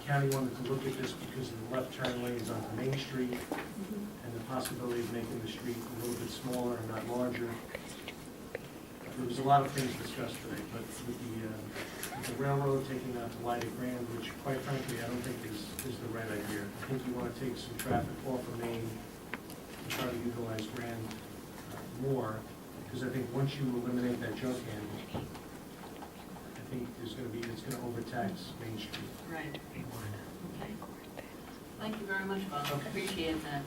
county wanted to look at this because of the left turn lanes onto Main Street and the possibility of making the street a little bit smaller and not larger. There was a lot of things discussed today, but with the railroad taking out the light at Grand, which quite frankly, I don't think is the right idea. I think you want to take some traffic off of Main and try to utilize Grand more, because I think once you eliminate that junk handle, I think it's going to overtax Main Street. Right. Okay. Thank you very much, Bob. Okay. Appreciate that.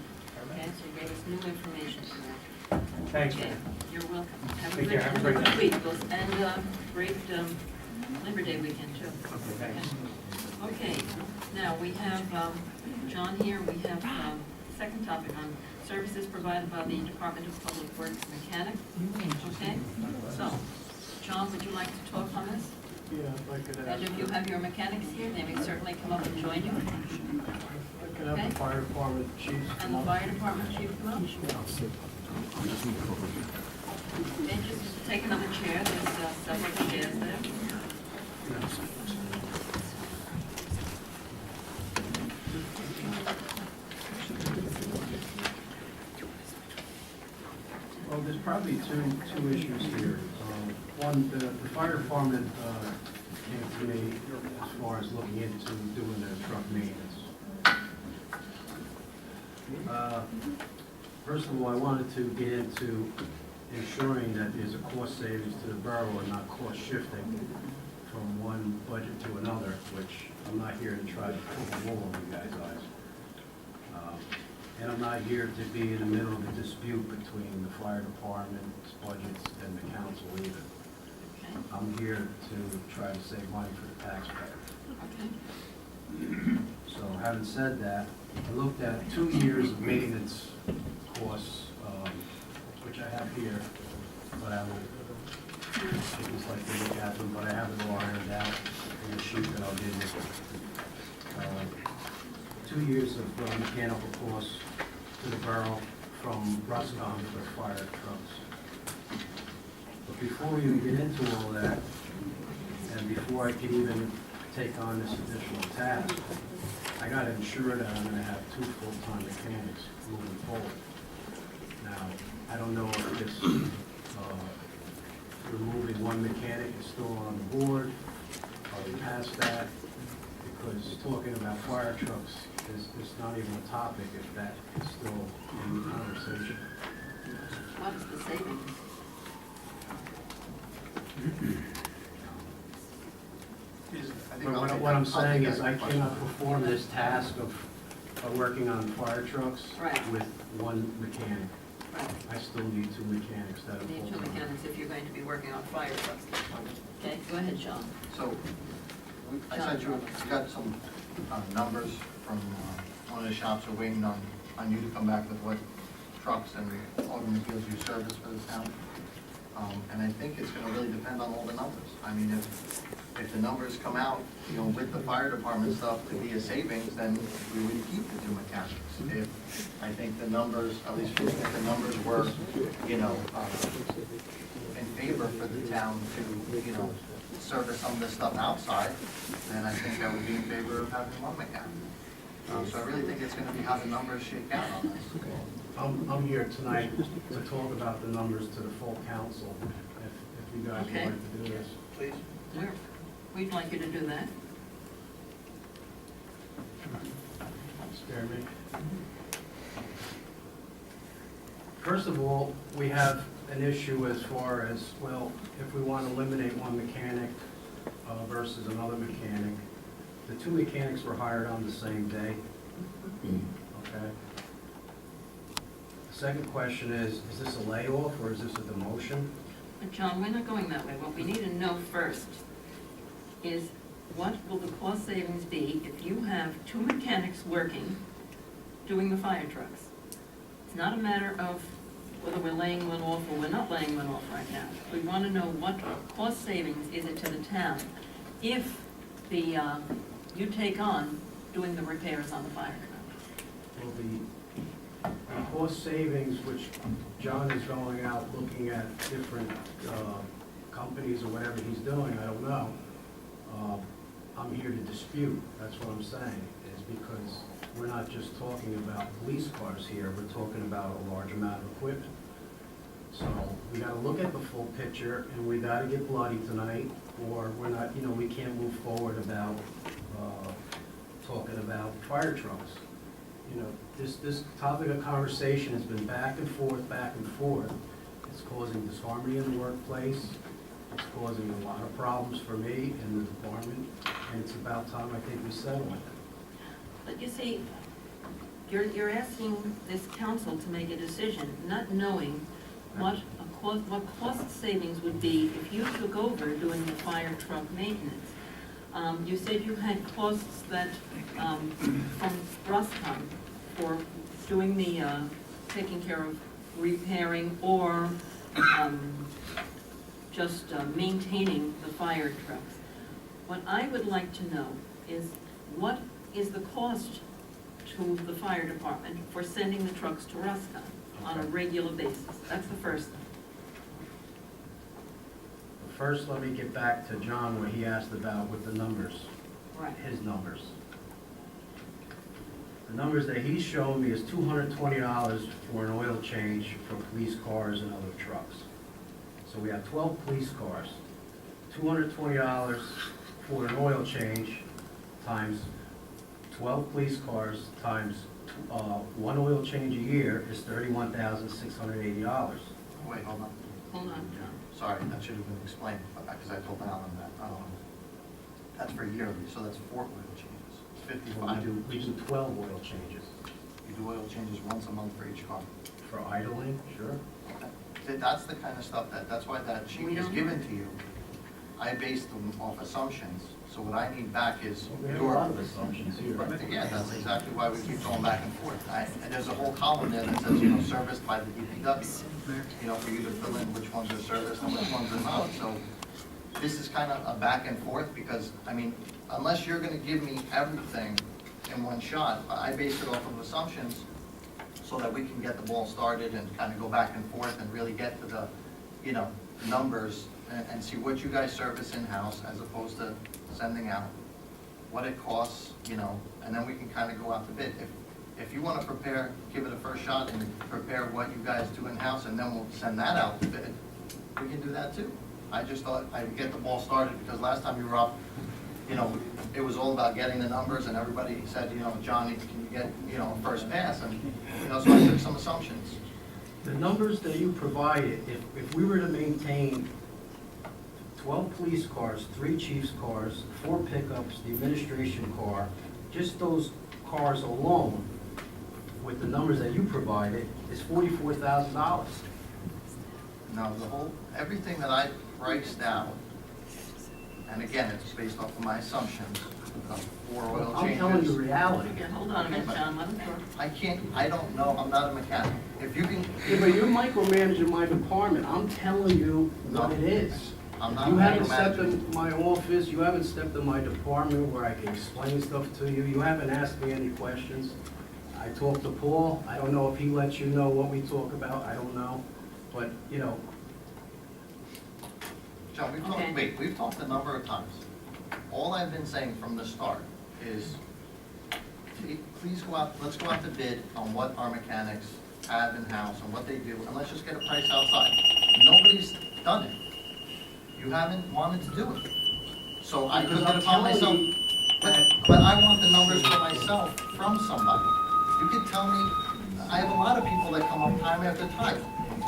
Okay, so you gave us new information tonight. Thanks, Okay, man. you're welcome. Have a Take good, care. Have a great week. And great Labor Day weekend, too. Okay, thanks. Okay, now we have John here. We have second topic on services provided by the Department of Public Works mechanic. Okay, so, John, would you like to talk on this? Yeah, if I could And ask. if you have your mechanics here, they may certainly come up and join you. I could have Okay. the fire department chiefs And come the up. fire department chief come up. Okay, just take another chair. There's several chairs there. Well, there's probably two issues here. One, the fire department came to me as far as looking into doing their truck maintenance. First of all, I wanted to get into ensuring that there's a cost savings to the borough and not cost shifting from one budget to another, which I'm not here to try to pull the wool over you guys' eyes. And I'm not here to be in the middle of a dispute between the fire department's budgets and the council either. Okay. I'm here to try to save money for the taxpayer. Okay. So having said that, I looked at 2 years of maintenance costs, which I have here, but I will just like to look at them, but I have it all ironed out in the sheet that I'll give you. 2 years of mechanical costs to the borough from Ruscom for fire trucks. But before we even get into all that, and before I could even take on this additional task, I got to ensure that I'm going to have 2 full-time mechanics moving forward. Now, I don't know if this removing one mechanic is still on the board. Are we past that? Because talking about fire trucks is not even a topic if that is still in the conversation. What is the savings? But what I'm saying is I cannot perform this task of working on fire trucks Right. with one mechanic. Right. I still need 2 mechanics that are You need 2 full-time. mechanics if you're going to be working on fire trucks. Okay, go ahead, Sean. So, I sent you, got some numbers from one of the shops. We're waiting on you to come back with what trucks and automobiles you service for the town. And I think it's gonna really depend on all the numbers. I mean, if the numbers come out, you know, with the fire department stuff to be a savings, then we would keep the 2 mechanics. If I think the numbers, at least if the numbers were, you know, in favor for the town to, you know, service some of this stuff outside, then I think I would be in favor of having 1 mechanic. So I really think it's gonna be how the numbers shake out on this. I'm here tonight to talk about the numbers to the full council, if you guys would Okay. like to do this. Please. We'd like you to do that. Spare me. First of all, we have an issue as far as, well, if we want to eliminate one mechanic versus another mechanic. The 2 mechanics were hired on the same day. Okay? The second question is this a layoff or is this a demotion? But John, we're not going that way. What we need to know first is what will the cost savings be if you have 2 mechanics working, doing the fire trucks? It's not a matter of whether we're laying one off or we're not laying one off right now. We want to know what cost savings is it to the town if you take on doing the repairs on the fire truck. Well, the cost savings, which John is going out looking at different companies or whatever he's doing, I don't know. I'm I'm here to dispute, that's what I'm saying, is because we're not just talking about police cars here, we're talking about a large amount of equipment. So we gotta look at the full picture, and we gotta get bloody tonight, or we're not, we can't move forward about, talking about fire trucks. This topic of conversation has been back and forth, back and forth. It's causing disharmony in the workplace, it's causing a lot of problems for me and the department, and it's about time I think we settle it. But you see, you're asking this council to make a decision, not knowing what cost savings would be if you took over doing the fire truck maintenance. You said you had costs that, from Roscom for doing the, taking care of repairing or, just maintaining the fire trucks. What I would like to know is, what is the cost to the fire department for sending the trucks to Roscom on a regular basis? That's the first thing. First, let me get back to John, what he asked about with the numbers, Right. his numbers. The numbers that he's showing me is $220 for an oil change for police cars and other trucks. So we have 12 police cars, $220 for an oil change times 12 police cars times one oil change a year is $31,680. Wait, hold on. Hold on, John. Sorry, that should have been explained, because I told Alan that. That's for yearly, so that's 4 oil changes. It's 55. We do 12 oil changes. You do oil changes once a month for each car. For idling, sure. That's the kind of stuff that's why that sheet We was don't- given to you. I based them off assumptions, so what I need back is We have a lot of assumptions here. Yeah, that's exactly why we keep going back and forth. And there's a whole column there that says, serviced by the DPW. For you to fill in which ones are serviced and which ones are not. So this is kind of a back and forth because, unless you're gonna give me everything in one shot, I base it off of assumptions so that we can get the ball started and kind of go back and forth and really get to the, numbers and see what you guys service in-house as opposed to sending out, what it costs, and then we can kind of go out to bid. If you want to prepare, give it a first shot and prepare what you guys do in-house, and then we'll send that out to bid, we can do that too. I just thought I'd get the ball started, because last time you were up, it was all about getting the numbers, and everybody said, Johnny, can you get, a first pass? And, so I took some assumptions. The numbers that you provided, if we were to maintain 12 police cars, 3 chief's cars, 4 pickups, the administration car, just those cars alone, with the numbers that you provided, is $44,000. Now, everything that I priced out, and again, it's based off of my assumptions, of 4 oil I'm telling you changes. reality. Okay, hold on a minute, John, let him talk. I don't know, I'm not a mechanic. If you can. Yeah, but you're micromanaging my department. I'm telling you what it is. I'm not You haven't stepped micromanaging. in my office, you haven't stepped in my department where I can explain stuff to you. You haven't asked me any questions. I talked to Paul. I don't know if he lets you know what we talk about. I don't know. But, John, Okay. we've talked a number of times. All I've been saying from the start is, please let's go out to bid on what our mechanics have in-house and what they do, and let's just get a price outside. Nobody's done it. You haven't wanted to do it. So I Because couldn't I'm tell telling myself, you but I want the numbers for myself from somebody. You could tell me, I have a lot of people that come up time after time.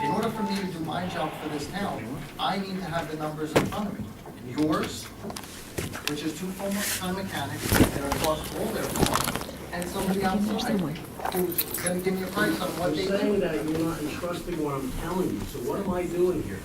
In order for me to do my job for this town, I need to have the numbers in front of me. Yours, which is 2 full-time mechanics that are across all their costs, and somebody outside who's gonna give me a price on what they You're saying do. that you're not entrusting what I'm telling you. So what am I doing here?